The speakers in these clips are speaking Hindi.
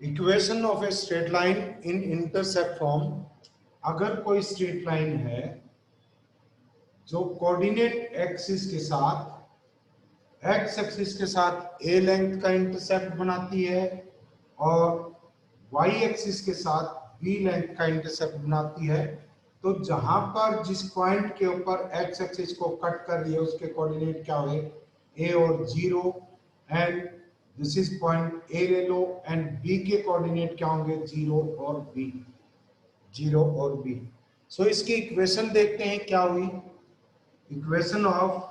Equation of a straight line in intercept form. अगर कोई स्ट्रेट लाइन है जो कोऑर्डिनेट एक्सिस के साथ एक्स एक्सिस के साथ ए लेंथ का इंटरसेप्ट बनाती है और वाई एक्सिस के साथ बी लेंथ का इंटरसेप्ट बनाती है, तो जहां पर जिस पॉइंट के ऊपर एक्स एक्सिस को कट कर रही है उसके कोऑर्डिनेट क्या हुए, ए और 0, एंड दिस इज पॉइंट ए ले लो एंड बी के कोऑर्डिनेट क्या होंगे, 0 और बी, 0 और बी। सो इसकी इक्वेशन देखते हैं क्या हुई। Equation of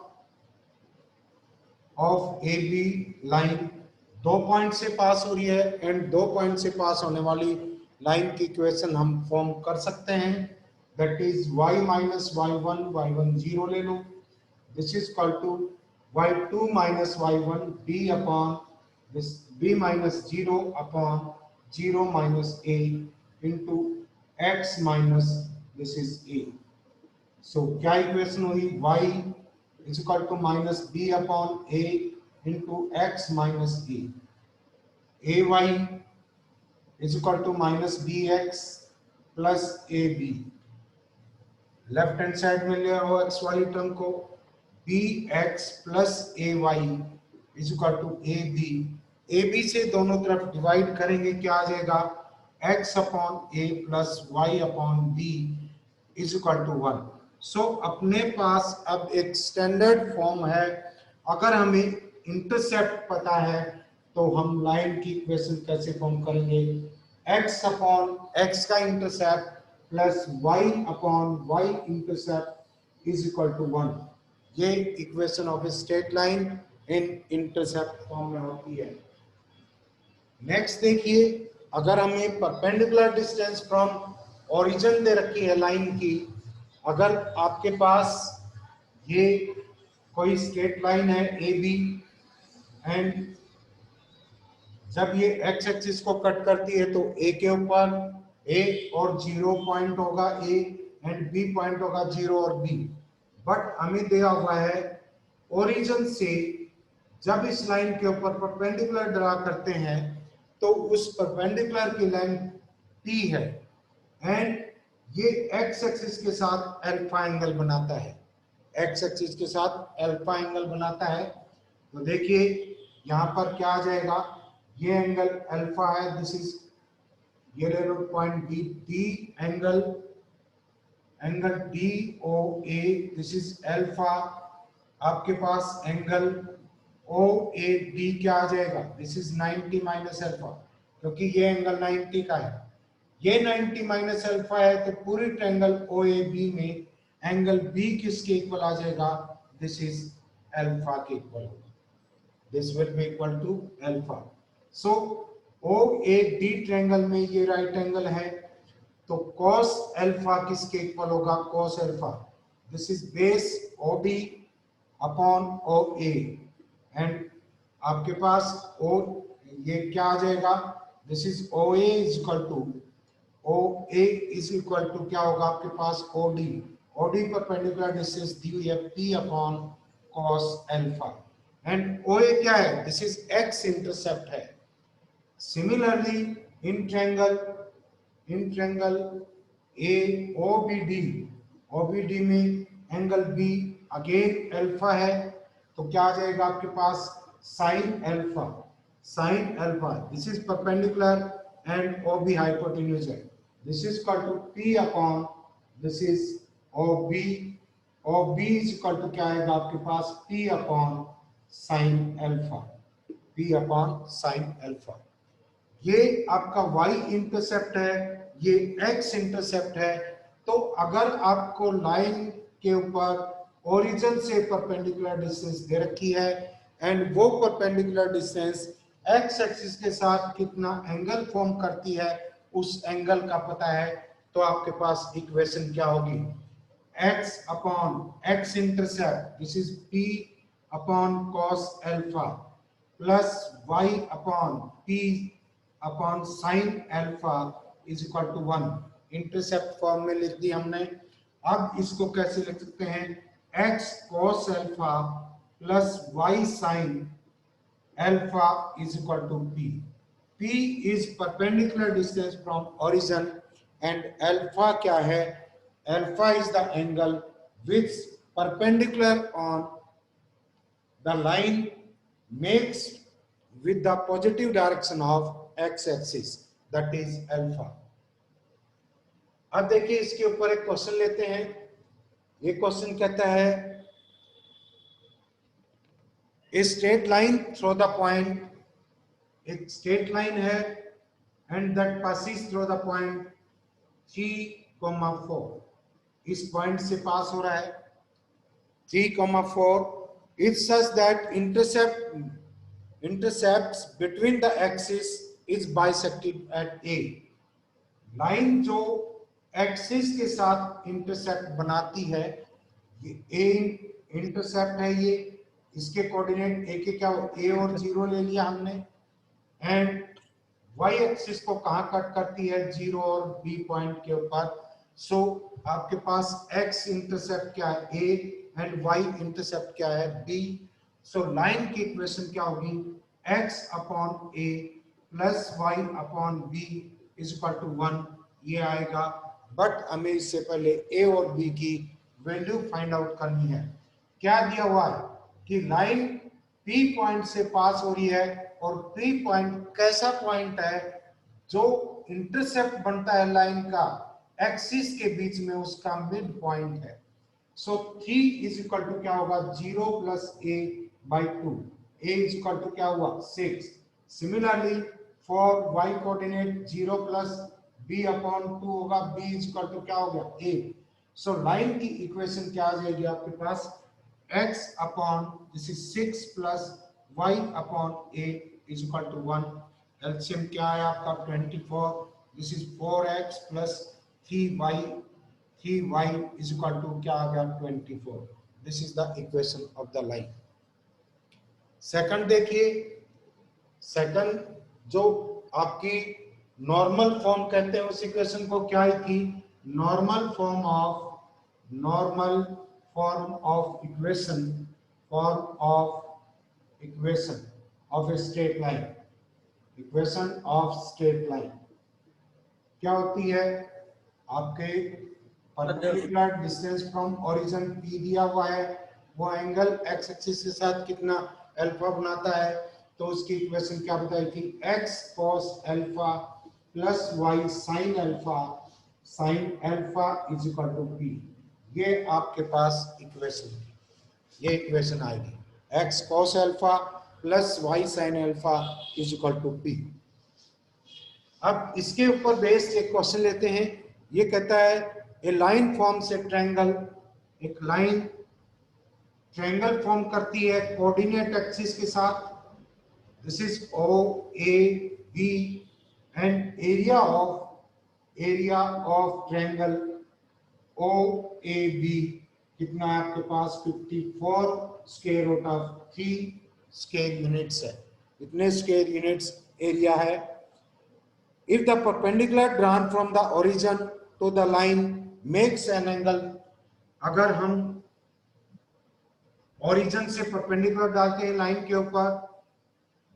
A B line दो पॉइंट से पास हो रही है एंड दो पॉइंट से पास होने वाली लाइन की इक्वेशन हम फॉर्म कर सकते हैं, that is y minus y1, y1 0 ले लो, this is equal to y2 minus y1 b upon this b minus 0 upon 0 minus a into x minus this is a. So क्या इक्वेशन हुई, y is equal to minus b upon a into x minus a. ay is equal to minus bx plus ab. Left hand side में ले आओ x वाली टर्म को, bx plus ay is equal to ab. AB से दोनों तरफ डिवाइड करेंगे, क्या आ जाएगा, x upon a plus y upon b is equal to 1। So अपने पास अब एक स्टैंडर्ड फॉर्म है। अगर हमें इंटरसेप्ट पता है तो हम लाइन की इक्वेशन कैसे फॉर्म करेंगे, x अपॉन x का intercept plus y upon y intercept is equal to 1। ये equation of a straight line in intercept form में होती है। नेक्स्ट देखिए, अगर हमें परपेंडिकुलर डिस्टेंस फ्रॉम ओरिजिन दे रखी है लाइन की, अगर आपके पास ये कोई स्ट्रेट लाइन है ए बी एंड जब ये एक्स एक्सिस को कट करती है तो ए के ऊपर ए और 0 पॉइंट होगा ए एंड बी पॉइंट होगा 0 और बी। बट हमें दिया हुआ है ओरिजिन से जब इस लाइन के ऊपर परपेंडिकुलर ड्रा करते हैं तो उस परपेंडिकुलर की लेंथ t है एंड ये x एक्सिस के साथ अल्फा एंगल बनाता है, x एक्सिस के साथ अल्फा एंगल बनाता है। तो देखिए यहाँ पर क्या आ जाएगा, ये एंगल अल्फा है, दिस इज ये ले लो point B, D angle D O A, this is alpha. आपके पास एंगल ओ ए डी क्या आ जाएगा, दिस इज 90 माइनस अल्फा, क्योंकि ये एंगल 90 का है, ये 90 माइनस अल्फा है, तो पूरी ट्रायंगल ओ ए बी में एंगल बी किसके इक्वल आ जाएगा, दिस इज अल्फा के इक्वल होगा, this will be equal to alpha. So O A D triangle में ये राइट एंगल है, तो cos अल्फा किसके इक्वल होगा, cos alpha, this is base O D upon O A and आपके पास ओ ये क्या आ जाएगा, this is O A is equal to O A is equal to क्या होगा आपके पास ओ डी परपेंडिकुलर डिस्टेंस दी हुई है p upon cos alpha and O A क्या है, दिस इज x इंटरसेप्ट है। Similarly in triangle A O B D में एंगल b अगेन अल्फा है, तो क्या आ जाएगा आपके पास sine alpha, this is perpendicular and O B hypotenuse है, this is equal to p upon this is O B is equal to क्या आएगा आपके पास p अपॉन साइन अल्फा। ये आपका y इंटरसेप्ट है, ये x इंटरसेप्ट है। तो अगर आपको लाइन के ऊपर ओरिजिन से परपेंडिकुलर डिस्टेंस दे रखी है एंड वो परपेंडिकुलर डिस्टेंस x एक्सिस के साथ कितना एंगल फॉर्म करती है उस एंगल का पता है, तो आपके पास इक्वेशन क्या होगी, x upon x intercept this is p upon cos alpha plus y upon p upon sine alpha is equal to 1। Intercept form में लिख दी हमने। अब इसको कैसे लिख सकते हैं, x cos alpha plus y sin alpha is equal to p P is perpendicular distance from origin and alpha क्या है? Alpha is the angle which perpendicular on the line makes with the positive direction of x-axis, that is alpha. अब देखिए इसके ऊपर एक क्वेश्चन लेते हैं. ये क्वेश्चन कहता है a straight line through the point, एक स्ट्रेट लाइन है and that passes through the point 3,4. इस पॉइंट से पास हो रहा है 3,4. It's such that intercepts between the axis is bisected at A. Line जो एक्सिस के साथ इंटरसेप्ट बनाती है, ये A इंटरसेप्ट है. ये इसके कोऑर्डिनेट A के क्या हो? A और 0 ले लिया हमने. एंड y एक्सिस को कहां कट करती है? 0 और B पॉइंट के ऊपर. सो आपके पास x इंटरसेप्ट क्या है? A एंड y इंटरसेप्ट क्या है? B. सो लाइन की इक्वेशन क्या होगी? x upon A plus y upon B is equal to 1. ये आएगा. बट हमें इससे पहले A और B की वैल्यू फाइंड आउट करनी है. क्या दिया हुआ है कि लाइन P पॉइंट से पास हो रही है और P पॉइंट कैसा पॉइंट है जो इंटरसेप्ट बनता है लाइन का एक्सिस के बीच में, उसका मिड पॉइंट है. सो 3 इज इक्वल टू क्या होगा? 0 plus A by 2. A is equal to क्या हुआ? 6. Similarly for y coordinate 0 plus B upon 2 होगा. B इज इक्वल टू क्या हो गया? 8. सो लाइन की इक्वेशन क्या आ जाएगी आपके पास? x upon this is 6 plus y upon 8 is equal to 1. LCM क्या है आपका? 24. This is 4x plus 3y is equal to क्या आ गया? 24. This is the equation of the line. Second देखिए, सेकंड जो आपकी नॉर्मल फॉर्म कहते हैं उस इक्वेशन को क्या है कि normal form of equation of a straight line. Equation of straight line क्या होती है? आपके perpendicular distance from origin P दिया हुआ है, वो एंगल x एक्सिस के साथ कितना अल्फा बनाता है. तो उसकी इक्वेशन क्या बताई थी? x cos alpha plus y sin alpha is equal to P. ये आपके पास इक्वेशन, ये इक्वेशन आएगी x cos alpha plus y sin alpha is equal to P. अब इसके ऊपर बेस्ड एक क्वेश्चन लेते हैं. ये कहता है a line forms a triangle. एक लाइन ट्रायंगल फॉर्म करती है कोऑर्डिनेट एक्सिस के साथ. This is OAB and area of triangle OAB कितना है आपके पास? 54 square root of 3 square units है. इतने स्क्वायर यूनिट्स एरिया है. If the perpendicular drawn from the origin to the line makes an angle, अगर हम origin से perpendicular डालते हैं लाइन के ऊपर,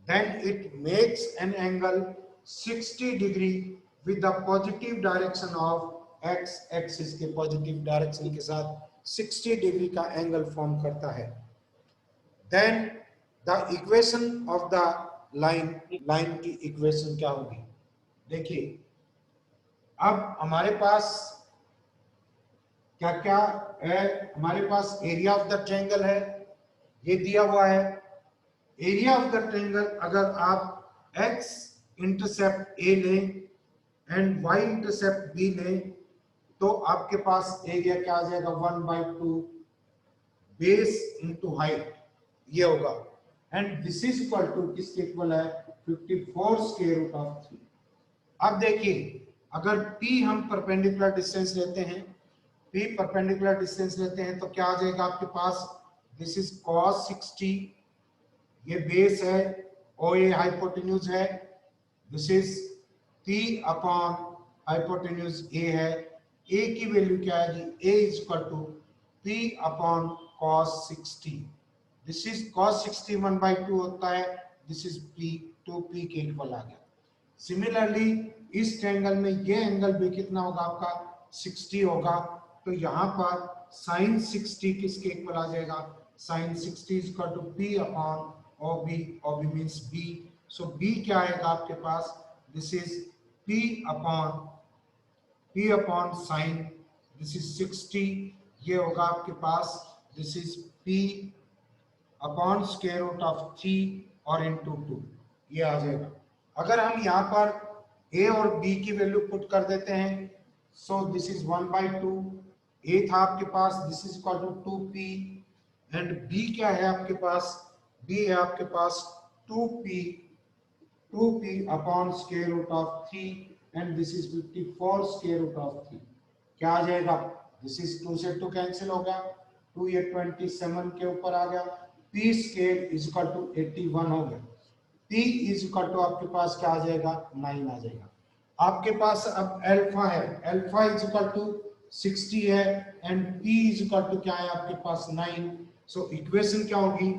then it makes an angle 60 degree with the positive direction of x axis के positive direction के साथ 60 डिग्री का एंगल फॉर्म करता है. Then the equation of the line की इक्वेशन क्या होगी? देखिए अब हमारे पास क्या क्या है? हमारे पास एरिया ऑफ द ट्रायंगल है, ये दिया हुआ है. एरिया ऑफ द ट्रायंगल अगर आप x इंटरसेप्ट A लें एंड y इंटरसेप्ट B लें तो आपके पास एरिया क्या आ जाएगा? 1/2 बेस इंटू हाइट ये होगा. And this is equal to किसके इक्वल है? 54 स्क्वायर रूट ऑफ 3. अब देखिए अगर P हम परपेंडिकुलर डिस्टेंस लेते हैं, P परपेंडिकुलर डिस्टेंस लेते हैं तो क्या आ जाएगा आपके पास? दिस इज cos 60, ये बेस है, OA हाइपोटेन्यूज है. This is P upon hypotenuse A है. A की वैल्यू क्या आएगी? A is equal to P upon cos 60. This is cos 60 1/2 होता है. दिस इज P 2P के इक्वल आ गया. सिमिलरली इस ट्रायंगल में ये एंगल भी कितना होगा आपका 60 होगा, तो यहाँ पर साइन 60 किसके इक्वल आ जाएगा, sine 60 is equal to P upon OB, OB means B, so B क्या आएगा आपके पास, this is p upon sine, this is 60, ये होगा आपके पास, this is p upon square root of 3 और इनटू 2, ये आ जाएगा। अगर हम यहाँ पर a और b की वैल्यू पुट कर देते हैं, सो दिस इज 1/2, a था आपके पास, this is equal to 2p, and b क्या है आपके पास, b है आपके पास 2p upon square root of 3 and this is 54 square root of 3, क्या आ जाएगा, दिस इज 2 से 2 कैंसिल हो गया, 2 ये 27 के ऊपर आ गया, p square is equal to 81 हो गया, p इज इक्वल टू आपके पास क्या आ जाएगा, 9 आ जाएगा। आपके पास अब अल्फा है, अल्फा इज इक्वल टू 60 है and p is equal to क्या है आपके पास 9, सो इक्वेशन क्या होगी,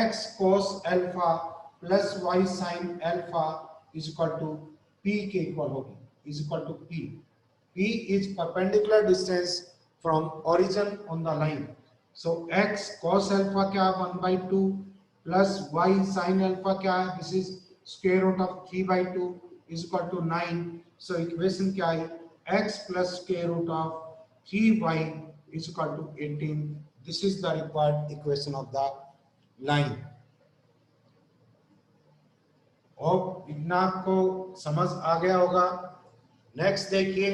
x cos alpha plus y sin alpha is equal to p के इक्वल होगी, is equal to p, p is perpendicular distance from origin on the line, so x cos alpha क्या है 1/2 प्लस y sin alpha क्या है, this is square root of 3/2 is equal to 9, so equation क्या है, x plus square root of 3y is equal to 18, this is the required equation of the line. और इतना आपको समझ आ गया होगा। नेक्स्ट देखिए,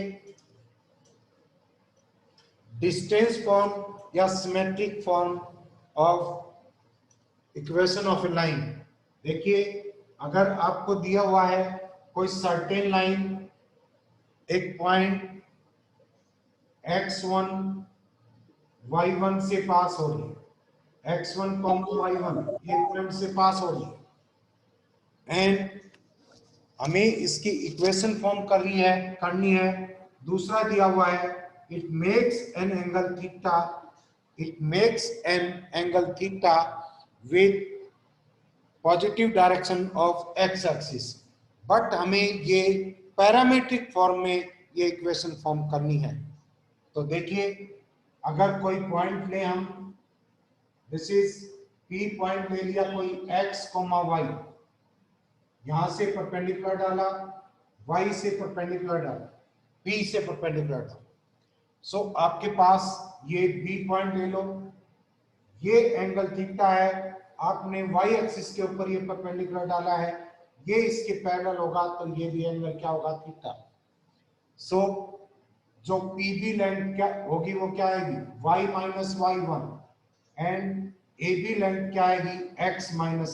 डिस्टेंस फॉर्म या symmetric form of equation of a line. देखिए, अगर आपको दिया हुआ है कोई सर्टेन लाइन एक पॉइंट x1 y1 से पास हो रही है, x1 y1 ये पॉइंट से पास हो रही है, एंड हमें इसकी इक्वेशन फॉर्म करनी है। दूसरा दिया हुआ है, it makes an angle theta with positive direction of X axis, but हमें ये पैरामीट्रिक फॉर्म में ये इक्वेशन फॉर्म करनी है। तो देखिए, अगर कोई पॉइंट ले हम, दिस इज P पॉइंट ले लिया कोई x, y, यहां से परपेंडिकुलर डाला, y से परपेंडिकुलर डाला, P से परपेंडिकुलर डाला, सो आपके पास ये B पॉइंट ले लो, ये एंगल थीटा है, आपने y एक्सिस के ऊपर ये परपेंडिकुलर डाला है, ये इसके पैरेलल होगा, तो ये भी एंगल क्या होगा, थीटा। सो जो PB लेंथ क्या होगी वो क्या आएगी, y minus y1, and AB length क्या आएगी, x माइनस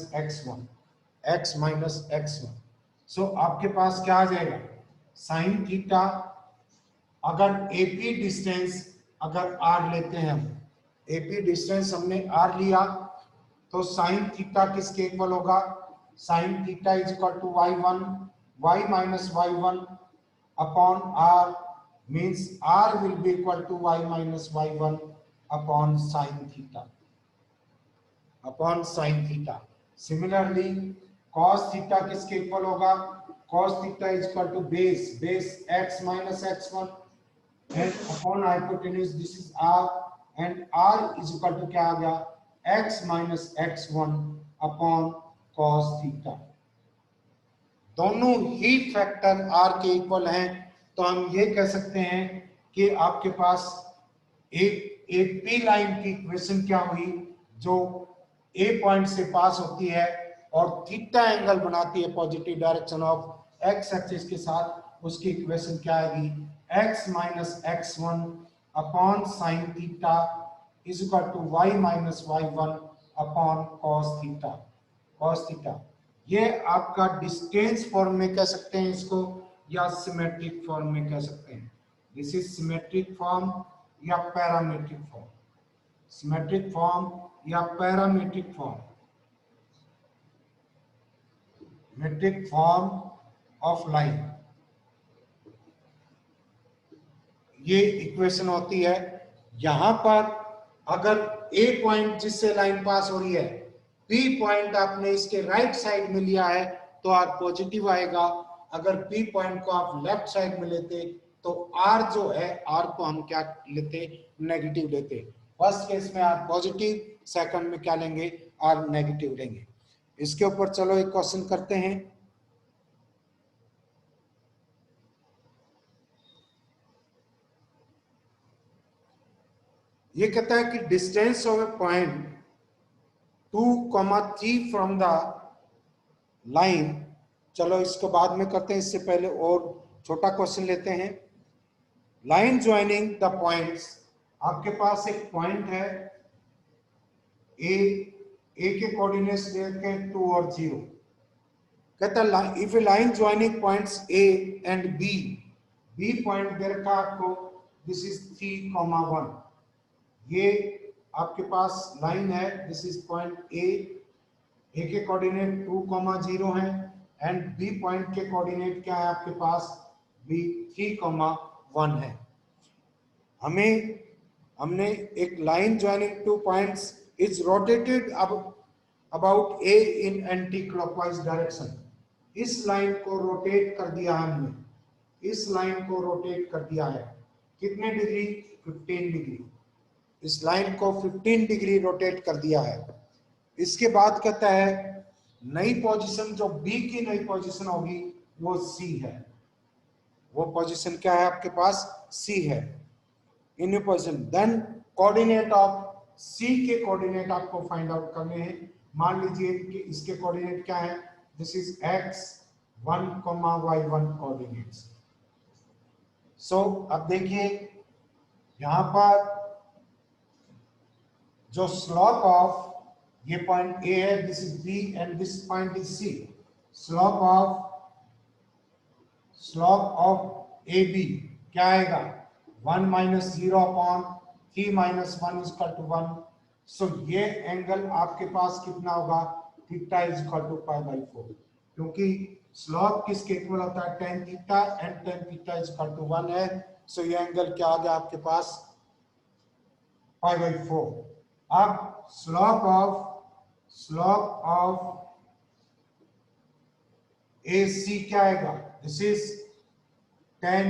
x1। सो आपके पास क्या आ जाएगा, साइन थीटा, अगर AP डिस्टेंस अगर r लेते हैं हम, AP डिस्टेंस हमने r लिया, तो साइन थीटा किसके इक्वल होगा, sine theta is equal to y minus y1 upon r, means r will be equal to y minus y1 upon sine theta. Similarly cos theta किसके इक्वल होगा, cos theta is equal to base x minus x1 and upon hypotenuse, this is r, and r is equal to क्या आ गया, x minus x1 upon cos theta. दोनों ही फैक्टर r के इक्वल हैं, तो हम ये कह सकते हैं कि आपके पास एक पी लाइन की इक्वेशन क्या हुई, जो ए पॉइंट से पास होती है और थीटा एंगल बनाती है positive direction of X axis के साथ, उसकी इक्वेशन क्या आएगी, x minus x1 upon sine theta is equal to y minus y1 upon cos theta. ये आपका डिस्टेंस फॉर्म में कह सकते हैं इसको, या सिमेट्रिक फॉर्म में कह सकते हैं। दिस इज सिमेट्रिक फॉर्म या पैरामीट्रिक फॉर्म, सिमेट्रिक फॉर्म या parametric form, metric form of line, ये इक्वेशन होती है। यहां पर अगर ए पॉइंट जिससे लाइन पास हो रही है, बी पॉइंट आपने इसके राइट साइड में लिया है, तो आर पॉजिटिव आएगा, अगर P पॉइंट को आप लेफ्ट साइड में लेते तो R जो है, R को हम क्या लेते, नेगेटिव लेते। फर्स्ट केस में R पॉजिटिव, सेकंड में क्या लेंगे, R नेगेटिव लेंगे। इसके ऊपर चलो एक क्वेश्चन करते हैं। ये कहता है कि distance of a point 2,3 from the line. चलो इसको बाद में करते हैं, इससे पहले और छोटा क्वेश्चन लेते हैं। लाइन ज्वाइनिंग द पॉइंट्स, आपके पास एक पॉइंट है ए के कोऑर्डिनेट्स देते हैं 2 और 0। कहता है if a line joining points A and B point दे रखा आपको, दिस इज 3,1। ये आपके पास लाइन है, दिस इज पॉइंट ए के कोऑर्डिनेट 2,0 है एंड बी पॉइंट के कोऑर्डिनेट क्या है आपके पास, बी 3,1 है। हमने एक line joining 2 points is rotated about A in anti clockwise direction. इस लाइन को रोटेट कर दिया है हमने, इस लाइन को रोटेट कर दिया है कितने डिग्री, 15 डिग्री। इस लाइन को 15 डिग्री रोटेट कर दिया है। इसके बाद कहता है नई पोजीशन, जो बी की नई पोजीशन होगी वो सी है। वो पोजीशन क्या है आपके पास, सी है in new position. Then coordinate of C के कोऑर्डिनेट आपको फाइंड आउट करने हैं। मान लीजिए कि इसके कोऑर्डिनेट क्या है, this is x1, y1 coordinates. सो अब देखिए यहां पर जो स्लोप ऑफ ये पॉइंट ए है, this is B and this point is C. Slope of A B क्या आएगा, 1 minus 0 upon 3 minus 1 is equal to 1। So ये एंगल आपके पास कितना होगा, theta is equal to pi by 4, क्योंकि स्लोप किसके इक्वल होता है, tan theta, and tan theta is equal to 1 है। सो ये एंगल क्या आ गया आपके पास, पाई बाई 4। अब स्लोप ऑफ AC क्या आएगा, दिस इज 10,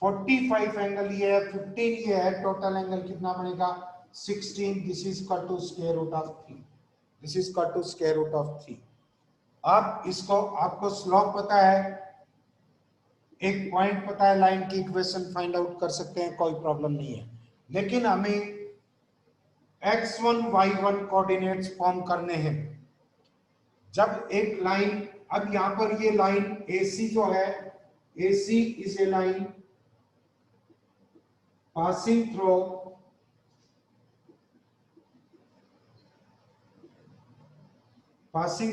45 एंगल ये है, 15 ये है, टोटल एंगल कितना बनेगा 16। This is equal to square root of 3, this is equal to square root of 3। अब इसको आपको स्लोप पता है, एक पॉइंट पता है, लाइन की इक्वेशन फाइंड आउट कर सकते हैं, कोई प्रॉब्लम नहीं है। लेकिन हमें x1 y1 कोऑर्डिनेट्स फॉर्म करने हैं। जब एक लाइन, अब यहां पर ये लाइन AC जो है, AC is a line passing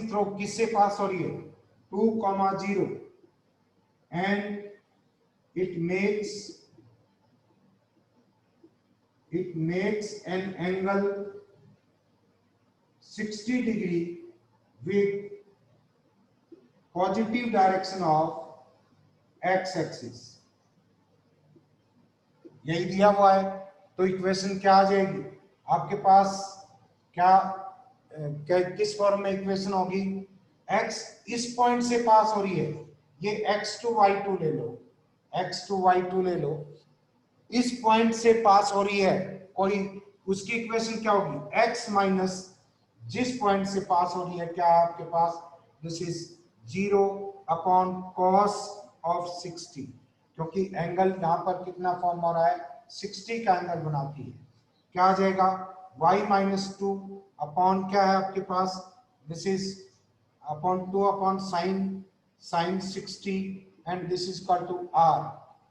through किससे पास हो रही है, 2,0 and it makes an angle 60 degree with positive direction of x-axis। यही दिया हुआ है, तो इक्वेशन क्या आ जाएगी आपके पास, किस फॉर्म में इक्वेशन होगी, x इस पॉइंट से पास हो रही है, ये x2 y2 ले लो, x2 y2 ले लो, इस पॉइंट से पास हो रही है कोई, उसकी इक्वेशन क्या होगी, x माइनस जिस पॉइंट से पास हो रही है क्या है आपके पास, this is 0 upon cos of 60, क्योंकि एंगल यहां पर कितना फॉर्म हो रहा है, 60 का एंगल बनाती है। क्या आ जाएगा, y माइनस 2 अपॉन क्या है आपके पास, this is upon 2 upon sine 60 and this is equal to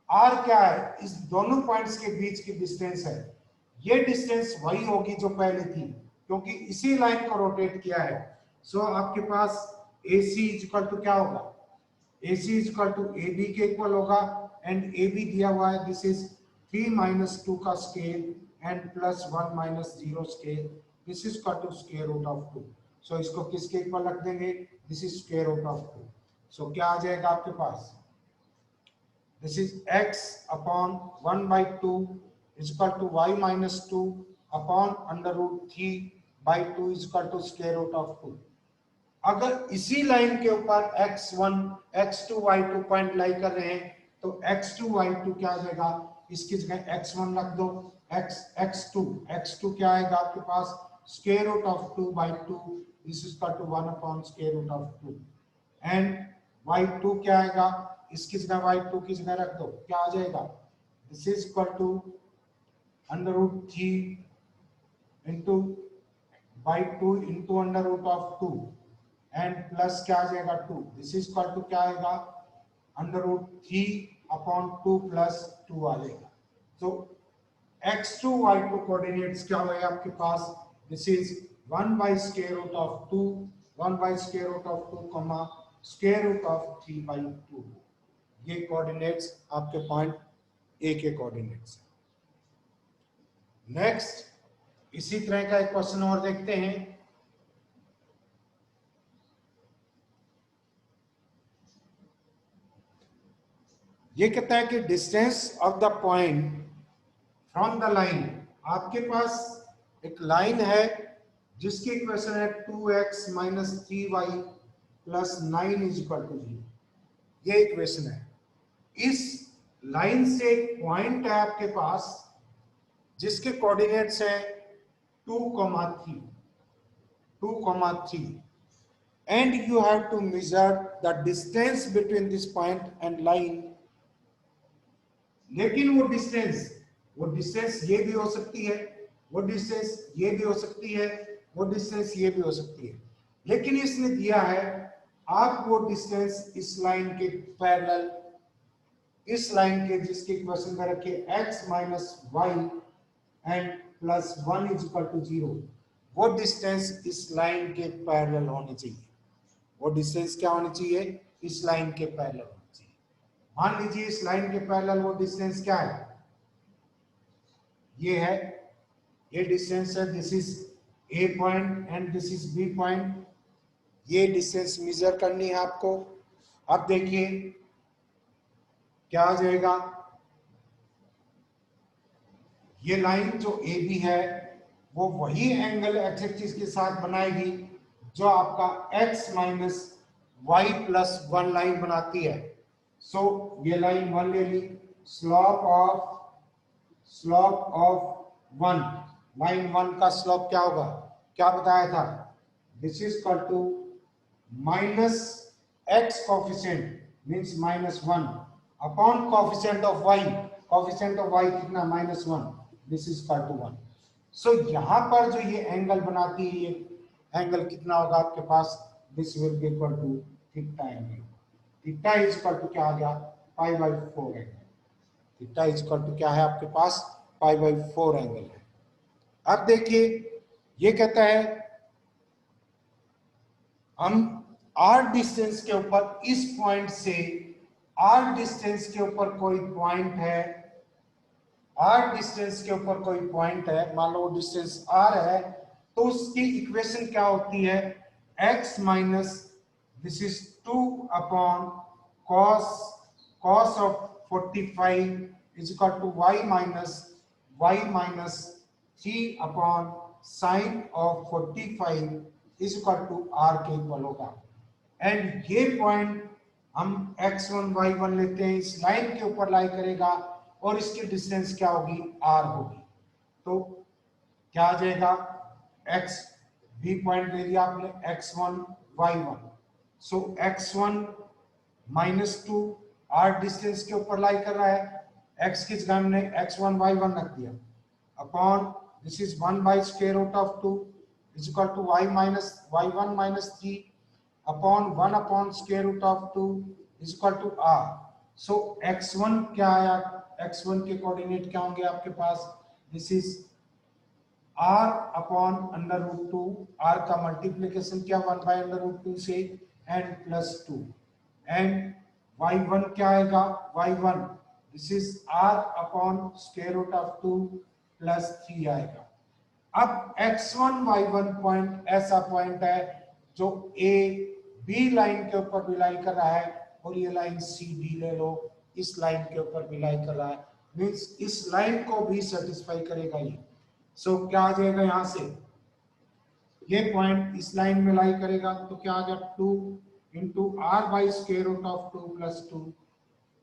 r क्या है, इस दोनों पॉइंट्स के बीच की डिस्टेंस है। ये डिस्टेंस वही होगी जो पहले थी, क्योंकि इसी लाइन को रोटेट किया है। सो आपके पास AC इज इक्वल टू क्या होगा, AC is equal to AB के इक्वल होगा, एंड AB दिया हुआ है, दिस इज 3 माइनस 2 का square and plus 1 minus 0 square, this is equal to square root of 2। So इसको किसके इक्वल रख देंगे, this is square root of 2। So क्या आ जाएगा आपके पास, this is x upon 1 by 2 is equal to y minus 2 upon under root 3 by 2 is equal to square root of 2। अगर इसी लाइन के ऊपर x1 x2 y2 पॉइंट लाई कर रहे हैं तो x2 y2 क्या आ जाएगा, इसकी जगह x1 रख दो, x2 क्या आएगा आपके पास, square root of 2 by 2 this is equal to 1 upon square root of 2 and y2 क्या आएगा, इसकी जगह y2 की जगह रख दो, क्या आ जाएगा, this is equal to under root 3 into by 2 into under root of 2 and plus क्या आ जाएगा 2, दिस इज इक्वल टू क्या आएगा, अंडर रूट 3 अपॉन 2 प्लस 2 आ जाएगा। तो x2 y2 कोऑर्डिनेट्स क्या हुए आपके पास, this is 1 by square root of 2 1 by square root of 2 comma square root of 3 by 2, ये कोऑर्डिनेट्स आपके पॉइंट ए के कोऑर्डिनेट्स। नेक्स्ट इसी तरह का एक क्वेश्चन और देखते हैं। ये कहता है कि distance of the point from the line, आपके पास एक लाइन है जिसकी इक्वेशन है 2x minus 3y plus 9 is equal to 0, ये इक्वेशन है। इस लाइन से एक पॉइंट है आपके पास जिसके कोऑर्डिनेट्स हैं 2,3 and you have to measure the distance between this point and line। लेकिन वो डिस्टेंस ये भी हो सकती है, वो डिस्टेंस ये भी हो सकती है, वो डिस्टेंस ये भी हो सकती है, लेकिन इसने दिया है आप वो डिस्टेंस इस लाइन के पैरेलल, इस लाइन के जिसकी इक्वेशन में रखिए x minus y and plus 1 is equal to 0, वो डिस्टेंस इस लाइन के पैरेलल होनी चाहिए, वो डिस्टेंस क्या होनी चाहिए, इस लाइन के पैरेलल होनी चाहिए। मान लीजिए इस लाइन के पैरेलल वो डिस्टेंस क्या है, ये है, ये डिस्टेंस है, this is A point and this is B point, ये डिस्टेंस मेजर करनी है आपको। अब देखिए क्या आ जाएगा, ये लाइन जो ए बी है वो वही एंगल एक्स एक्सिस के साथ बनाएगी जो आपका x minus y plus 1 line बनाती है। सो ये लाइन 1 ले ली, स्लोप ऑफ 1, लाइन 1 का स्लोप क्या होगा, क्या बताया था, this is equal to minus x coefficient means minus 1 upon coefficient of y, coefficient of y कितना -1, this is equal to 1। So यहां पर जो ये एंगल बनाती है, ये एंगल कितना होगा आपके पास, this will be equal to theta angle, theta is equal to क्या आ गया, π/4 angle, theta is equal to क्या है आपके पास, π/4 एंगल है। अब देखिए ये कहता है हम r डिस्टेंस के ऊपर, इस पॉइंट से r डिस्टेंस के ऊपर कोई पॉइंट है, r डिस्टेंस के ऊपर कोई पॉइंट है, मान लो डिस्टेंस r है, तो उसकी इक्वेशन क्या होती है, x minus this is 2 upon cos of 45 is equal to y minus 3 upon sine of 45 is equal to r के इक्वल होगा। एंड ये पॉइंट हम x1 y1 लेते हैं, इस लाइन के ऊपर लाई करेगा और इसकी डिस्टेंस क्या होगी, r होगी। तो क्या आ जाएगा, x b पॉइंट ले लिया आपने, x1 y1, सो x1 -2 r डिस्टेंस के ऊपर लाई कर रहा है, x की जगह हमने x1 y1 रख दिया upon this is 1 by square root of 2 is equal to y1 minus 3 upon 1 upon square root of 2 is equal to r। So x1 क्या आया, x1 के कोऑर्डिनेट क्या होंगे आपके पास, this is r upon under root 2, r का मल्टीप्लिकेशन क्या 1 बाय अंडर रूट 2 से एंड प्लस 2 एंड y1 क्या आएगा, y1 this is r upon square root of 2 plus 3 आएगा। अब x1 y1 पॉइंट ऐसा पॉइंट है जो a b लाइन के ऊपर भी लाई कर रहा है और ये लाइन सी डी ले लो, इस लाइन के ऊपर भी लाई कर रहा है, मींस इस लाइन को भी सेटिस्फाई करेगा ये। सो क्या आ जाएगा, यहां से ये पॉइंट इस लाइन में लाई करेगा तो क्या आ गया 2 into r by square root of 2 plus 2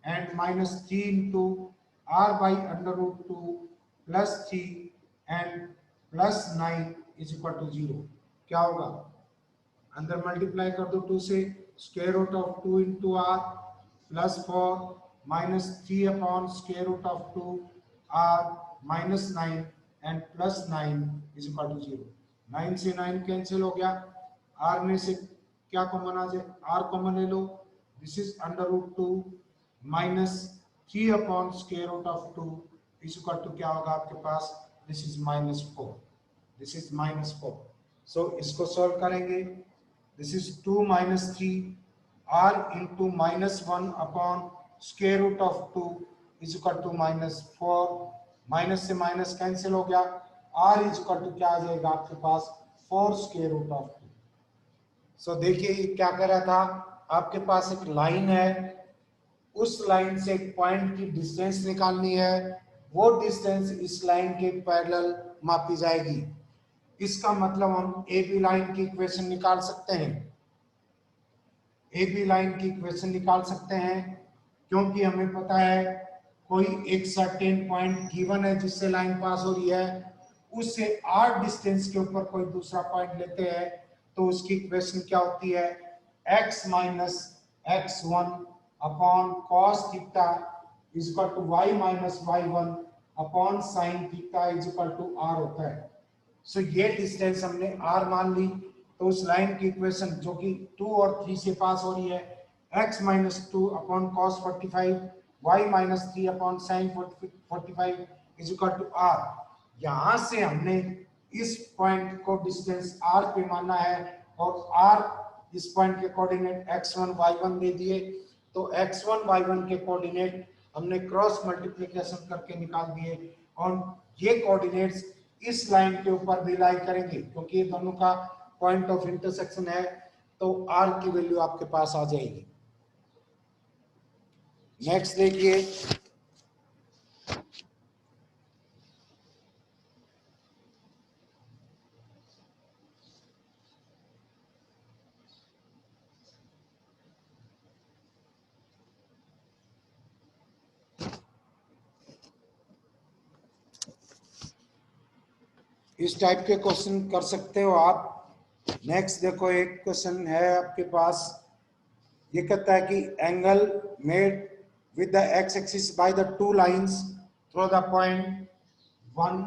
and minus 3 into r by under root 2 plus 3 and plus 9 is equal to 0। क्या होगा, अंदर मल्टीप्लाई कर दो 2 से, square root of 2 into r plus 4 minus 3 upon square root of 2 r minus 9 and plus 9 is equal to 0। 9 से 9 कैंसिल हो गया, आर में से क्या कॉमन आ जाए, आर कॉमन ले लो, this is under root 2 minus 3 upon square root of 2 is equal to क्या होगा आपके पास, this is minus 4, this is minus 4। So इसको सॉल्व करेंगे, this is 2 minus 3 r into minus 1 upon square root of 2 is equal to minus 4, minus से माइनस कैंसिल हो गया, r इज इक्वल टू क्या आ जाएगा आपके पास 4 स्क्वायर रूट ऑफ 2। सो देखिए क्या कर रहा था, आपके पास एक लाइन है, उस लाइन से एक पॉइंट की डिस्टेंस निकालनी है, वो डिस्टेंस इस लाइन के पैरेलल मापी जाएगी। इसका मतलब हम ए बी लाइन की इक्वेशन निकाल सकते हैं, ए बी लाइन की इक्वेशन निकाल सकते हैं, क्योंकि हमें पता है कोई एक सर्टेन पॉइंट गिवन है जिससे लाइन पास हो रही है, उससे r डिस्टेंस के ऊपर कोई दूसरा पॉइंट लेते हैं तो उसकी इक्वेशन क्या होती है, x minus x1 upon cos theta is equal to y minus y1 upon sine theta is equal to r होता है। सो ये डिस्टेंस हमने r मान ली, तो उस लाइन की इक्वेशन जो कि 2 और 3 से पास हो रही है, x minus 2 upon cos 45 y minus 3 upon sine 45 is equal to r। यहां से हमने इस पॉइंट को डिस्टेंस r पे माना है और r इस पॉइंट के कोऑर्डिनेट x1 y1 दे दिए, तो x1 y1 के कोऑर्डिनेट हमने क्रॉस मल्टीप्लिकेशन करके निकाल दिए और ये कोऑर्डिनेट्स इस लाइन के ऊपर भी लाई करेंगे क्योंकि ये दोनों का पॉइंट ऑफ इंटरसेक्शन है, तो r की वैल्यू आपके पास आ जाएगी। नेक्स्ट देखिए, इस टाइप के क्वेश्चन कर सकते हो आप। नेक्स्ट देखो, एक क्वेश्चन है आपके पास, ये कहता है कि angle made with the x axis by the two lines through the point 1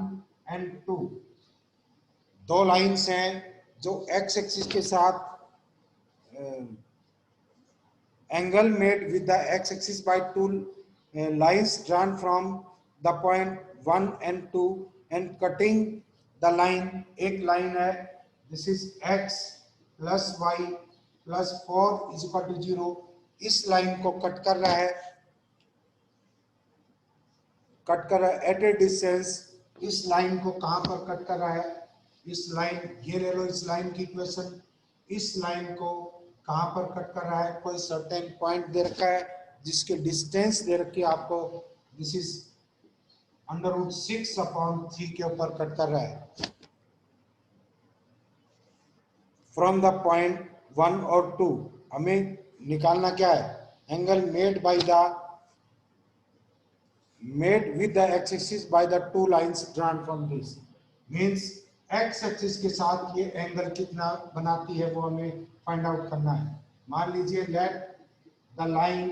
and 2। दो लाइंस हैं जो एक्स एक्सिस के साथ angle made with the x axis by two lines drawn from the point 1 and 2 and cutting the line, एक लाइन है, this is x plus y plus 4 is equal to 0, इस लाइन को कट कर रहा है, एट ए डिस्टेंस। इस लाइन को कहां पर कट कर रहा है, इस लाइन, ये ले लो इस लाइन की इक्वेशन, इस लाइन को कहां पर कट कर रहा है, कोई सर्टेन पॉइंट दे रखा है जिसके डिस्टेंस दे रखी है आपको, this is under root 6 upon 3 के ऊपर कट कर रहा है फ्रॉम द पॉइंट 1 और 2। हमें निकालना क्या है, angle made with the x axis by the two lines drawn from this, means x axis के साथ ये एंगल कितना बनाती है वो हमें फाइंड आउट करना है। मान लीजिए let the line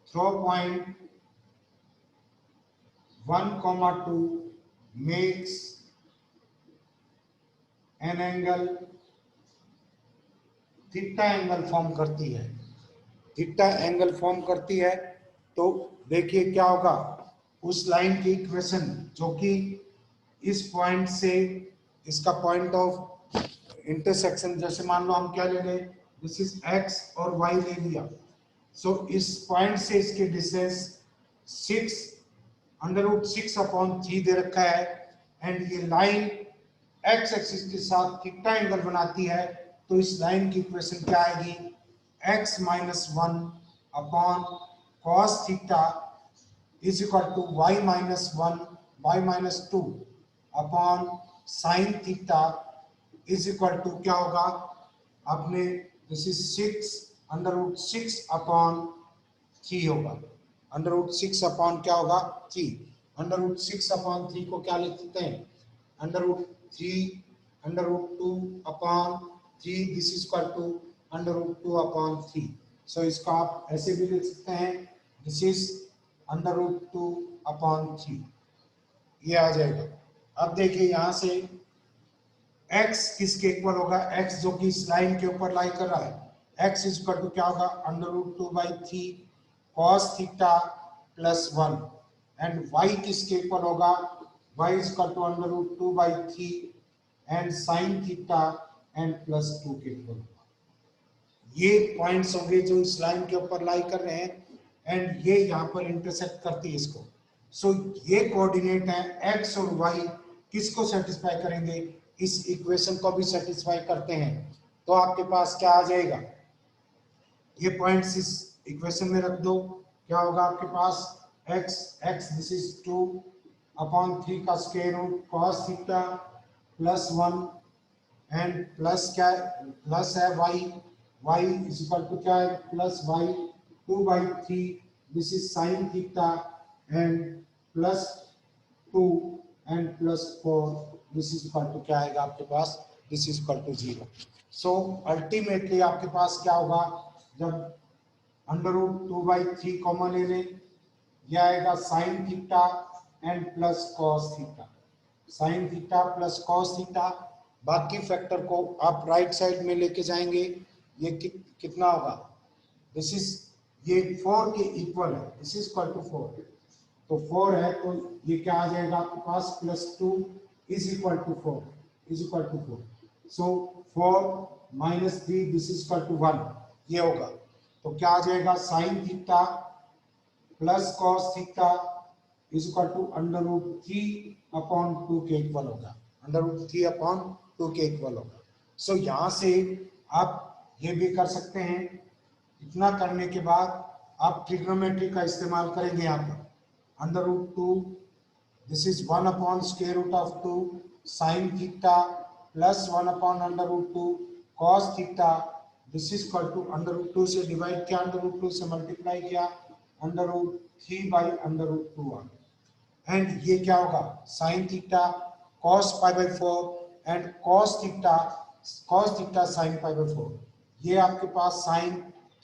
through point 1, 2 makes an angle theta angle form करती है, थीटा एंगल फॉर्म करती है, तो देखिए क्या होगा, उस लाइन की इक्वेशन जो कि इस पॉइंट से इसका पॉइंट ऑफ इंटरसेक्शन, जैसे मान लो हम क्या ले लें, दिस इज x और y ले लिया, सो इस पॉइंट से इसकी डिस्टेंस 6 अंडर रूट 6 अपॉन 3 दे रखा है, एंड ये लाइन x एक्सिस के साथ थीटा एंगल बनाती है, तो इस लाइन की इक्वेशन क्या आएगी, x minus 1 upon cos theta is equal to y minus 1 y minus 2 upon sine theta is equal to क्या होगा, आपने दिस इज 6√6/3 होगा। √6 क्या होगा 3। √6/3 को क्या लिख सकते हैं, √3 √2/3, दिस इज इक्वल टू √2/3। सो इसका आप ऐसे भी लिख सकते हैं, दिस इज √2/3, ये आ जाएगा। अब देखिए यहाँ से x किसके इक्वल होगा, x जो कि इस लाइन के ऊपर लाई कर रहा है, x इज इक्वल टू क्या होगा, √2/3 cos theta plus 1, and y किसके इक्वल होगा, y is equal to √2/3 and sin theta and plus 2 के इक्वल होगा। ये पॉइंट्स होंगे जो इस लाइन के ऊपर लाई कर रहे हैं, एंड ये यहाँ पर इंटरसेक्ट करती है इसको। सो ये कोऑर्डिनेट है x और y, किसको सेटिस्फाई करेंगे, इस इक्वेशन को भी सेटिस्फाई करते हैं। तो आपके पास क्या आ जाएगा, ये पॉइंट्स इस इक्वेशन में रख दो, क्या होगा आपके पास x दिस इज 2/3 का square root cos theta plus 1 and plus क्या प्लस है y इज इक्वल टू क्या है plus y 2/3, this is sin theta and plus 2 and plus 4, this is equal to क्या आएगा आपके पास, this is equal to 0। So ultimately आपके पास क्या होगा, जब √2/3 कॉमन ले लें, यह आएगा sin theta and plus cos theta, sin theta plus cos theta. बाकी फैक्टर को आप राइट साइड में लेके जाएंगे, ये कितना होगा, दिस इज ये 4 के इक्वल है, दिस इज इक्वल टू 4, तो 4 है तो ये क्या आ जाएगा आपके पास plus 2 is equal to 4, so 4 minus 3 this is equal to 1, ये होगा। तो क्या आ जाएगा sin theta plus cos theta is equal to √3/2 के इक्वल होगा, √3/2 के इक्वल होगा। सो यहाँ से आप ये भी कर सकते हैं। इतना करने के बाद आप ट्रिग्नोमेट्री का इस्तेमाल करेंगे यहाँ पर, √2 this is 1/√2 sin theta plus 1/√2 cos theta, this is equal to √2 से डिवाइड किया, √2 से मल्टीप्लाई किया, √3/√2 एंड ये क्या होगा sin theta cos π/4 and cos theta sin π/4, ये आपके पास sin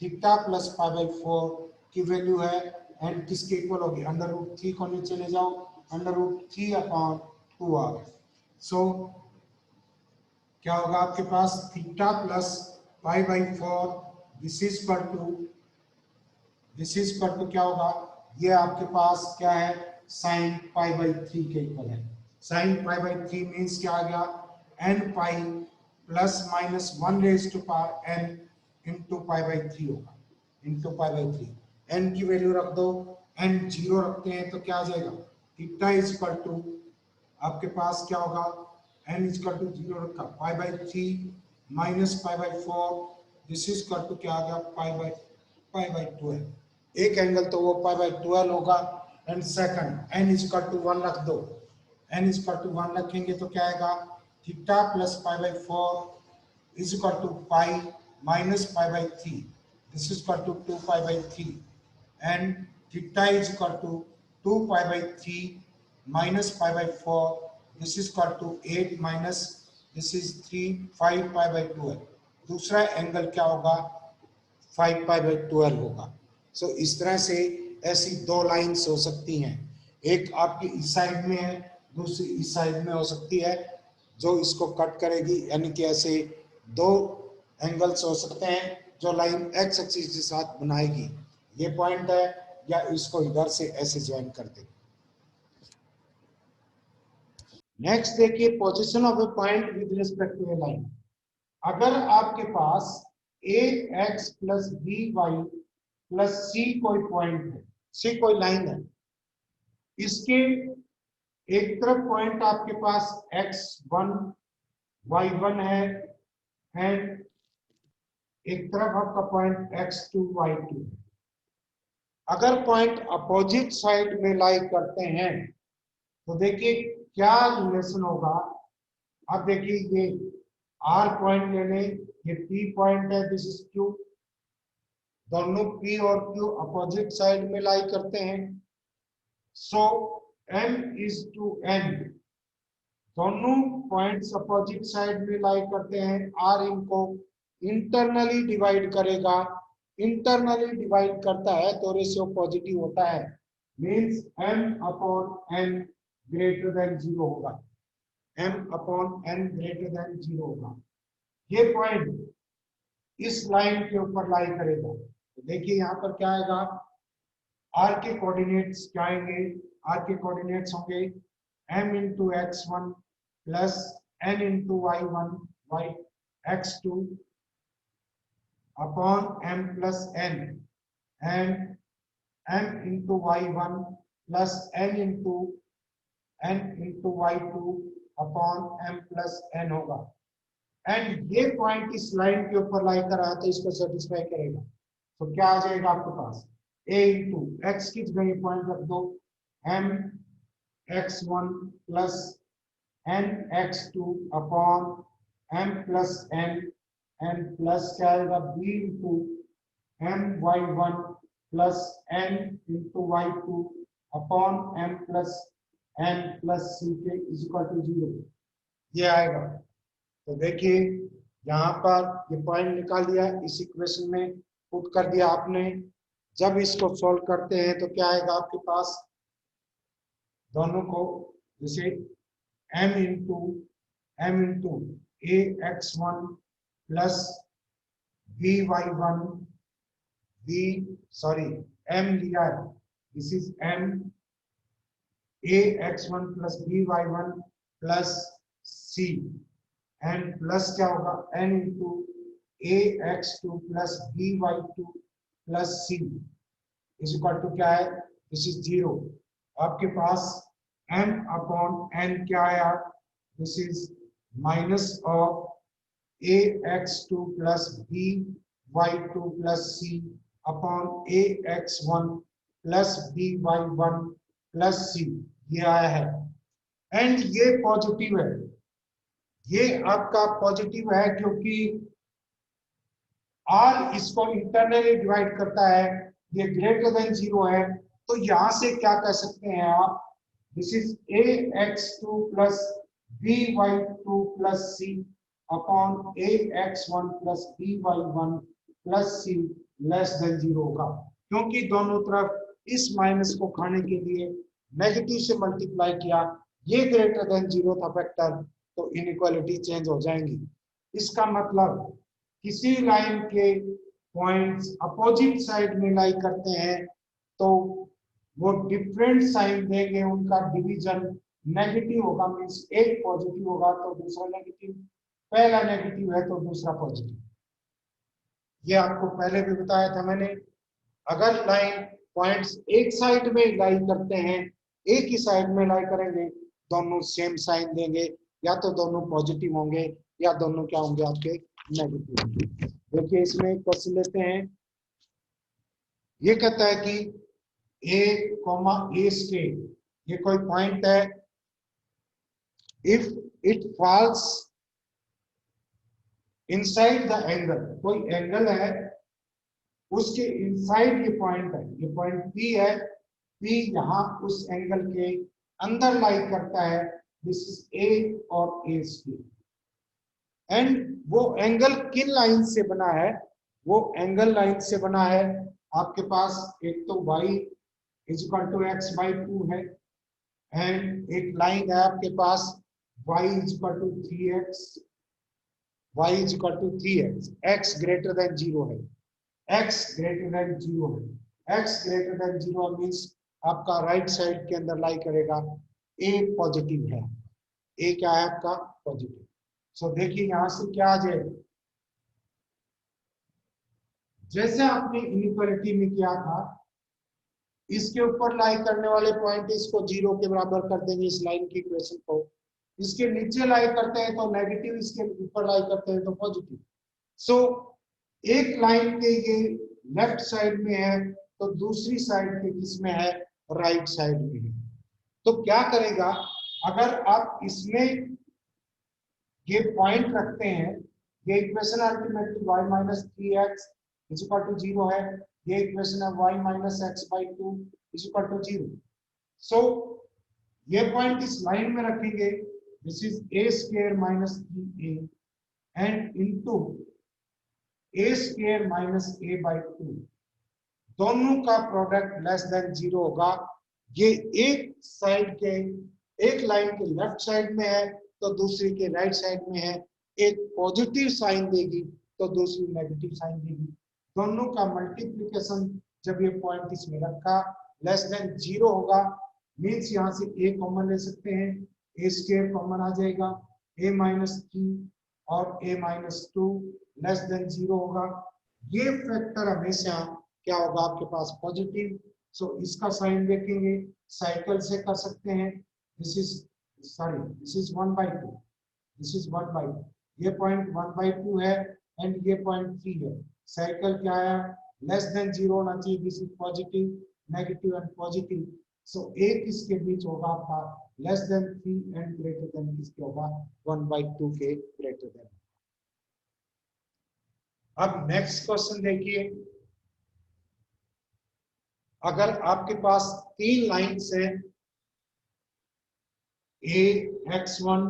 थीटा प्लस π/4 की वैल्यू है एंड किसके इक्वल होगी, √3 को नीचे ले जाओ, √3/2 आ गया। सो क्या होगा आपके पास theta plus π/4, this is equal to क्या होगा, ये आपके पास क्या है sin π/3 के इक्वल है। sin π/3 मींस क्या आ गया, n pi plus minus 1 raise to power n into π/3 होगा, इंटू π/3। n की वैल्यू रख दो, n 0 रखते हैं तो क्या आ जाएगा, थीटा इज इक्वल टू आपके पास क्या होगा, n इज इक्वल टू 0 रखा, π/3 minus π/4, this is equal to क्या आ गया π/12। एक एंगल तो वो π/12 होगा, and second n is equal to 1 रख दो, n इज इक्वल टू 1 रखेंगे तो क्या आएगा, theta plus π/4 is equal to pi minus π/3, this is equal to 2π/3 and theta is equal to 2π/3 minus π/4, this is equal to 8 minus this is 5π/12। दूसरा एंगल क्या होगा, 5π/12 होगा। सो इस तरह से ऐसी दो लाइंस हो सकती हैं, एक आपकी इस साइड में है, दूसरी इस साइड में हो सकती है, जो इसको कट करेगी, यानी कि ऐसे दो एंगल्स हो सकते हैं जो लाइन एक्स एक्सिस के साथ बनाएगी। ये पॉइंट है, या इसको इधर से ऐसे ज्वाइन कर देंगे। नेक्स्ट देखिए, position of a point with respect to a line. अगर आपके पास a x plus b y plus c कोई पॉइंट है, सी कोई लाइन है, इसके एक तरफ पॉइंट आपके पास x1 y1 है एंड एक तरफ आपका पॉइंट x2 y2 है। अगर पॉइंट अपोजिट साइड में लाई करते हैं तो देखिए क्या रिलेशन होगा, अब देखिए ये आर पॉइंट लेने, ये पी पॉइंट है, दिस इज क्यू। दोनों पी और क्यू अपोजिट साइड में लाई करते हैं। सो m इज टू n, दोनों पॉइंट्स अपोजिट साइड में लाई करते हैं। आर इनको इंटरनली डिवाइड करेगा, इंटरनली डिवाइड करता है तो रेशियो पॉजिटिव होता है, means m upon n greater than 0 होगा, m upon n greater than 0 होगा। ये पॉइंट इस लाइन के ऊपर लाई करेगा। तो देखिए यहाँ पर क्या आएगा, आर के कोऑर्डिनेट्स क्या आएंगे, आर के कोऑर्डिनेट्स होंगे m into x1 plus n into y1 y x2 upon m plus n and m into y1 plus n into y2 upon m plus n होगा। एंड ये पॉइंट इस लाइन के ऊपर लाई कर रहा है तो इसको सेटिस्फाई करेगा। तो क्या आ जाएगा आपके पास, a इंटू एक्स की जगह पॉइंट रख दो, m x1 plus n x2 upon m plus n and plus क्या आएगा b into m y1 plus n into y2 upon m plus n plus c के इज इक्वल टू 0, ये आएगा। तो देखिए यहाँ पर ये पॉइंट निकाल दिया, इस इक्वेशन में पुट कर दिया आपने। जब इसको सॉल्व करते हैं तो क्या आएगा आपके पास, दोनों को जैसे m into a x one plus b y one, b sorry m लिया है, this is m a x one plus b y one plus c and plus क्या होगा n into a x two plus b y two plus c is equal to क्या है, दिस इज 0। आपके पास m अपॉन n क्या आया, this is minus of a x two plus b y two plus c upon a x one plus b y one plus c, ये आया है। एंड ये पॉजिटिव है, ये आपका पॉजिटिव है क्योंकि r इसको इंटरनली डिवाइड करता है, ये ग्रेटर देन 0 है। तो यहां से क्या कह सकते हैं आप, this is a x two plus b y two plus c upon a x one plus b y one plus c less than 0 होगा, क्योंकि दोनों तरफ इस माइनस को खाने के लिए नेगेटिव से मल्टीप्लाई किया, ये ग्रेटर देन 0 था फैक्टर, तो इनइक्वालिटी चेंज हो जाएंगी। इसका मतलब किसी लाइन के पॉइंट्स अपोजिट साइड में लाई करते हैं तो वो डिफरेंट साइन देंगे, उनका डिवीजन नेगेटिव होगा, मींस एक पॉजिटिव होगा तो दूसरा नेगेटिव, पहला नेगेटिव है तो दूसरा पॉजिटिव। ये आपको पहले भी बताया था मैंने। अगर लाइन पॉइंट्स एक साइड में लाई करते हैं, एक ही साइड में लाई करेंगे, दोनों सेम साइन देंगे, या तो दोनों पॉजिटिव होंगे या दोनों क्या होंगे आपके नेगेटिव होंगे। देखिए इसमें क्वेश्चन लेते हैं, ये कहता है कि ए कॉमा ए स्टेट, ये कोई पॉइंट है, if it falls inside the angle, कोई एंगल है उसके इनसाइड ये पॉइंट है, ये पॉइंट P है, P यहाँ उस एंगल के अंदर लाई करता है, दिस इज ए और ए स्टेट। एंड वो एंगल किन लाइन से बना है, वो एंगल लाइन से बना है आपके पास, एक तो y is equal to x by 2 है, एंड एक लाइन है आपके पास y is equal to 3x, y is equal to 3x, x greater than 0 है, x ग्रेटर देन 0 है, x ग्रेटर देन 0 मींस आपका राइट साइड के अंदर लाई करेगा, a पॉजिटिव है, a क्या है आपका पॉजिटिव। सो देखिए यहां से क्या आ जाएगा, जैसे आपने इनइक्वालिटी में किया था, इसके ऊपर लाई करने वाले पॉइंट इसको 0 के बराबर कर देंगे इस लाइन की इक्वेशन को, इसके नीचे लाई करते हैं तो नेगेटिव, इसके ऊपर लाई करते हैं तो पॉजिटिव। सो एक लाइन के ये लेफ्ट साइड में है तो दूसरी साइड के किसमें है, राइट साइड में है। तो क्या करेगा, अगर आप इसमें ये पॉइंट रखते हैं, ये equation ultimately y minus 3x is equal to 0 है, ये इक्वेशन है y minus x by 2 is equal to 0। So ये पॉइंट इस लाइन में रखेंगे, this is a square minus 3a and into a square minus a by 2, दोनों का प्रोडक्ट लेस देन 0 होगा। ये एक साइड के, एक लाइन के लेफ्ट साइड में है तो दूसरी के राइट साइड में है, एक पॉजिटिव साइन देगी तो दूसरी नेगेटिव साइन देगी। दोनों का मल्टीप्लिकेशन जब ये पॉइंट इसमें रखा लेस देन 0 होगा, मीन्स यहाँ से a कॉमन ले सकते हैं, a स्क्वायर कॉमन आ जाएगा, a माइनस 3 और a माइनस 2 लेस देन 0 होगा। ये फैक्टर हमेशा क्या होगा आपके पास पॉजिटिव। सो इसका साइन देखेंगे, साइकिल से कर सकते हैं, this is sorry this is 1/2, this is 1/2, ये पॉइंट 1/2 है एंड ये पॉइंट 3 है। साइकिल क्या है, लेस देन 0 होना चाहिए, this is positive, negative and positive. So एक इसके बीच होगा आपका less than 3 and greater than किसके होगा 1/2 के ग्रेटर देन। अब नेक्स्ट क्वेश्चन देखिए, अगर आपके पास 3 लाइन्स है a(x1)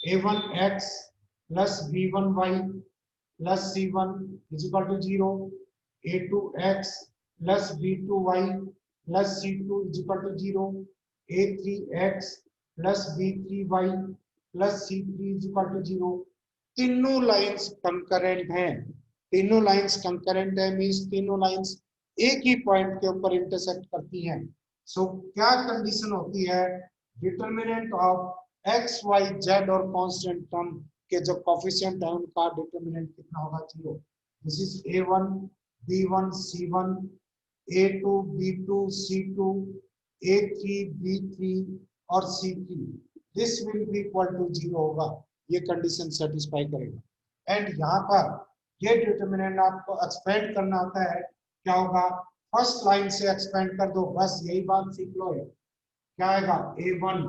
a1x plus b1y plus c1 is equal to 0, a2x plus b2y plus c2 is equal to 0, a3x plus b3y plus c3 is equal to 0। तीनों लाइंस कंकरेंट हैं, तीनों लाइंस कंकरेंट है मींस तीनों लाइंस एक ही पॉइंट के ऊपर इंटरसेक्ट करती हैं। सो क्या कंडीशन होती है, determinant of x y z और कांस्टेंट टर्म के जो कोफिशिएंट है उनका डिटरमिनेंट कितना होगा 0। This is a1 b1 c1 a2 b2 c2 a3 b3 और c3, this will be equal to 0 होगा, ये कंडीशन सेटिस्फाई करेगा। एंड यहाँ पर ये डिटरमिनेंट आपको एक्सपेंड करना आता है, क्या होगा फर्स्ट लाइन से एक्सपेंड कर दो, बस यही बात सीख लो है। क्या आएगा a1,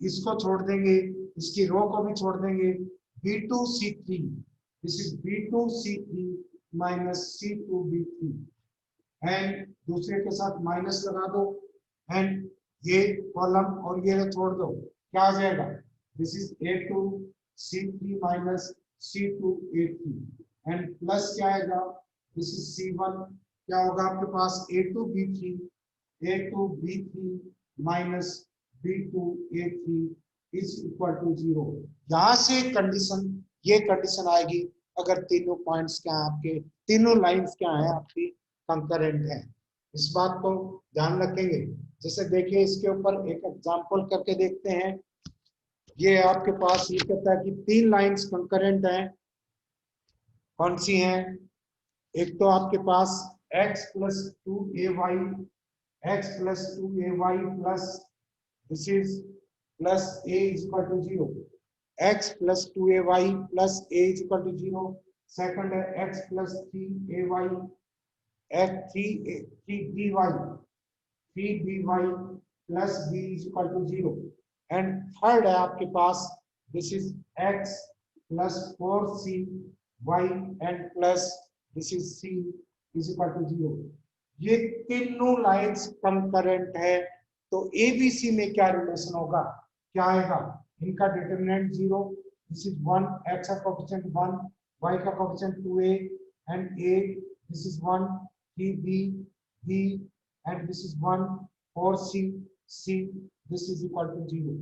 इसको छोड़ देंगे, इसकी रो को भी छोड़ देंगे, b2 c3, this is b2 c3 minus c2 b3 and दूसरे के साथ माइनस लगा दो एंड ये कॉलम और ये छोड़ दो, क्या आ जाएगा this is a2 c3 minus c2 a3 and plus क्या आएगा दिस इज c1, क्या होगा आपके पास a2 b3 minus b2 a3 is equal to 0। यहाँ से कंडीशन, ये कंडीशन आएगी अगर तीनों पॉइंट्स क्या है आपके, तीनों लाइंस क्या है आपकी कंकरेंट है। इस बात को ध्यान रखेंगे। जैसे देखिए इसके ऊपर एक एग्जांपल करके देखते हैं। ये आपके पास ये कहता है कि 3 लाइंस कंकरेंट हैं, कौन सी हैं, एक तो आपके पास x plus 2ay x plus 2ay plus this is plus a is equal to 0, x plus 2ay plus a is equal to 0। Second है x plus 3ay x 3by plus b is equal to 0 and third है आपके पास this is x plus 4cy and plus this is c is equal to 0। ये तीनों लाइंस कंकरेंट है, तो ABC में क्या रिलेशन होगा, क्या आएगा, इनका डिटरमिनेंट 0, दिस इज 1, x का कोएफिशिएंट 1, y का coefficient 2a and a, this is 1, 3b b and this is 1, 4c c, this is equal to 0।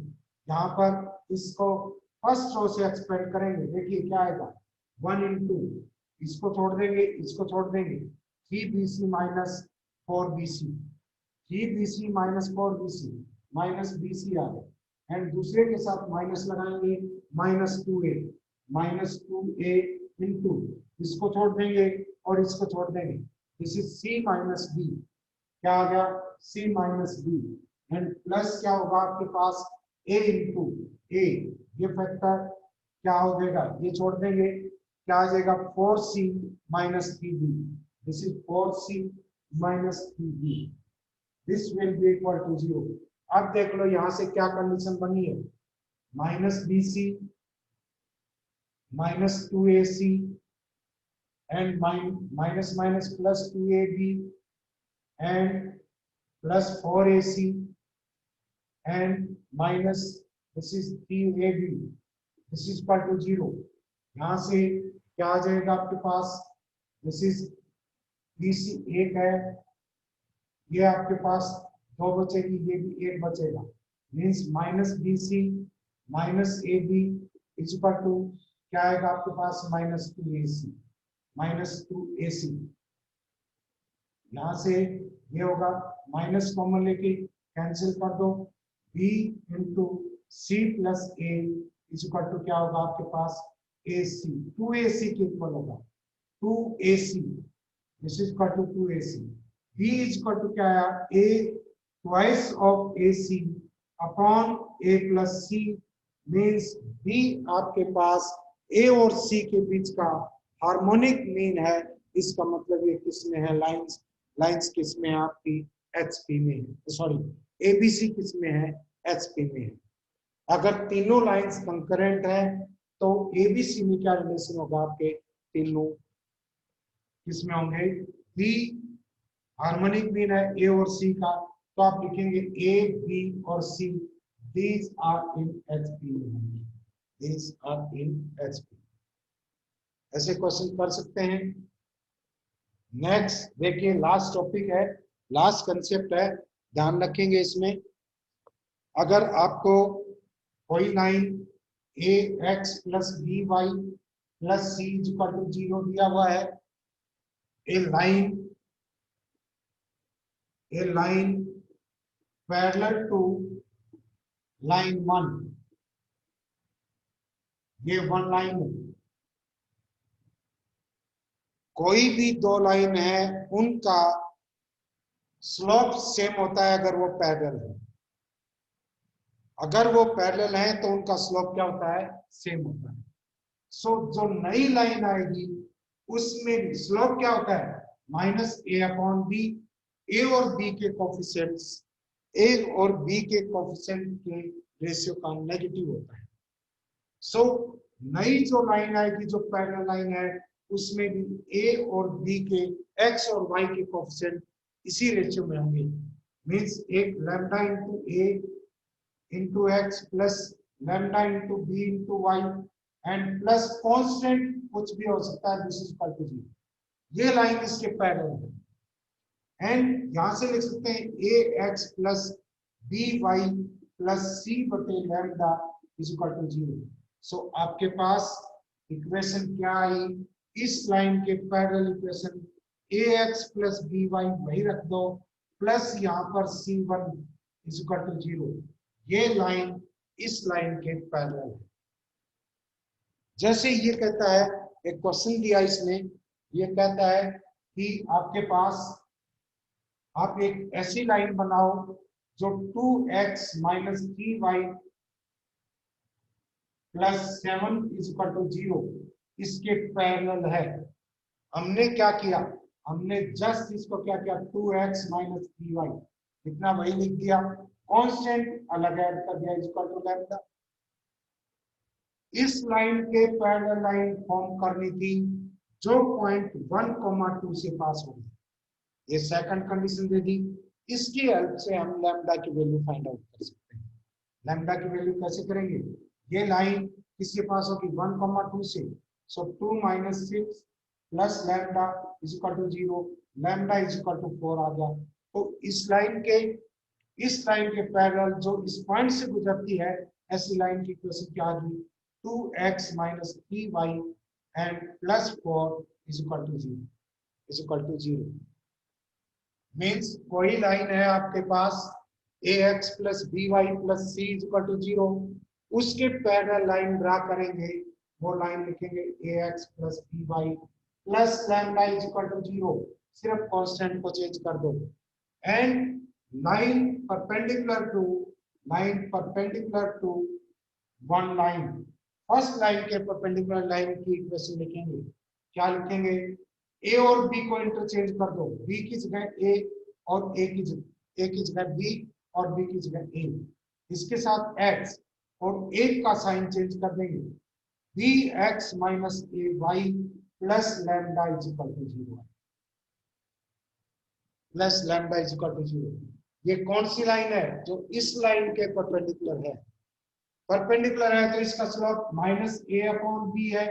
यहाँ पर इसको फर्स्ट रो से एक्सपेंड करेंगे, देखिए क्या आएगा 1 इंटू, इसको छोड़ देंगे, इसको छोड़ देंगे, 3bc minus 4bc, 3bc minus 4bc minus bc आ गया एंड दूसरे के साथ माइनस लगाएंगे, माइनस 2a इंटू, इसको छोड़ देंगे और इसको छोड़ देंगे, this is c minus b, क्या आ गया c minus b and plus क्या होगा आपके पास a इंटू a, ये फैक्टर क्या हो जाएगा, ये छोड़ देंगे, क्या आ जाएगा 4c minus 3b, this is 4c minus 3b, this will be equal to 0। अब देख लो यहाँ से क्या कंडीशन बनी है, minus bc -2ac and minus minus plus 2ab and plus 4ac and minus this is 3ab, this is equal to 0। यहाँ से क्या आ जाएगा आपके पास, दिस इज BC 1 है, ये आपके पास 2 बचेगी, ये भी 1 बचेगा, means minus BC minus AB is equal to क्या आएगा आपके पास, -2AC। यहाँ से ये होगा माइनस कॉमन लेके कैंसिल कर दो, B into C plus A is equal to क्या होगा आपके पास, AC, 2AC के इक्वल होगा, 2AC, this is equal to 2AC। B is equal to क्या है, A twice of AC upon A plus C, means B आपके पास A और C के बीच का हार्मोनिक मीन है। इसका मतलब ये किसमें है, लाइंस किसमें है आपकी, HP में है, सॉरी ABC किसमें है, HP में है। अगर तीनों लाइंस कंकरेंट है तो ABC में क्या रिलेशन होगा, आपके तीनों किसमें होंगे, B हार्मोनिक मीन है A और C का, तो आप लिखेंगे A, B और C, these are in HP में होंगे, these are in HP। ऐसे क्वेश्चन कर सकते हैं। नेक्स्ट देखिए, लास्ट टॉपिक है, लास्ट कंसेप्ट है, ध्यान रखेंगे इसमें। अगर आपको कोई line AX plus BY plus C equal to 0 दिया हुआ है, a line parallel to line 1, ये 1 लाइन है, कोई भी 2 लाइन है उनका स्लोप सेम होता है अगर वो पैरेलल है। अगर वो पैरेलल है तो उनका स्लोप क्या होता है, सेम होता है। सो जो नई लाइन आएगी उसमें स्लोप क्या होता है, -a अपॉन b। ए और बी के कोफिशिएंट्स, ए और बी के कोफिशिएंट के रेशियो का नेगेटिव होता है। सो नई जो लाइन आएगी जो पैरेलल लाइन है उसमें भी ए और बी के एक्स और वाई के कोफिशिएंट इसी रेशियो में होंगे, मींस एक lambda into a into x plus lambda into b into y and plus constant कुछ भी हो सकता है, दिस इज इक्वल टू 0। ये लाइन इसके पैरेलल है एंड यहां से लिख सकते हैं a x plus b y plus c बटे lambda is equal to 0। So आपके पास इक्वेशन क्या आई, इस लाइन के parallel equation a x plus b y वही रख दो, प्लस यहाँ पर C1 इज इक्वल टू 0। ये लाइन इस लाइन के पैरेलल है। जैसे ये कहता है, एक क्वेश्चन दिया इसने, ये कहता है कि आपके पास आप एक ऐसी लाइन बनाओ जो 2x minus 3y plus 7 is equal to 0 इसके पैरेलल है। हमने क्या किया, हमने जस्ट इसको क्या किया, 2x माइनस 3y इतना वही लिख दिया, कांस्टेंट अलग ऐड कर दिया, इक्वल टू लैम्डा। इस लाइन के पैरेलल लाइन फॉर्म करनी थी जो पॉइंट 1,2 से पास होगी, ये सेकंड कंडीशन दे दी। इसकी हेल्प से हम लैम्डा की वैल्यू फाइंड आउट कर सकते हैं। लैम्डा की वैल्यू कैसे करेंगे, ये लाइन किसके पास होगी, 1,2 से, so 2 minus 6 plus lambda is equal to 0, lambda is equal to 4 आ गया। तो इस लाइन के पैरेलल जो इस पॉइंट से गुजरती है, ऐसी लाइन की इक्वेशन क्या आ गई, 2x minus 3y and plus 4 is equal to 0। Means कोई लाइन है आपके पास ax plus by plus c is equal to 0, उसके पैरेलल लाइन ड्रा करेंगे, वो लाइन लिखेंगे ax plus by plus lambda is equal to 0, सिर्फ कांस्टेंट को चेंज कर दो, and line perpendicular to one line, first line के परपेंडिकुलर लाइन की इक्वेशन लिखेंगे। क्या लिखेंगे, ए और बी को इंटरचेंज कर दो, बी की जगह ए और ए की जगह बी और बी की जगह ए, इसके साथ एक्स और ए का साइन चेंज कर देंगे, b x minus a y plus lambda is equal to 0 plus lambda is equal to 0। ये कौन सी लाइन है? जो इस लाइन के परपेंडिकुलर है। परपेंडिकुलर है तो इसका स्लोप माइनस ए अपॉन बी है।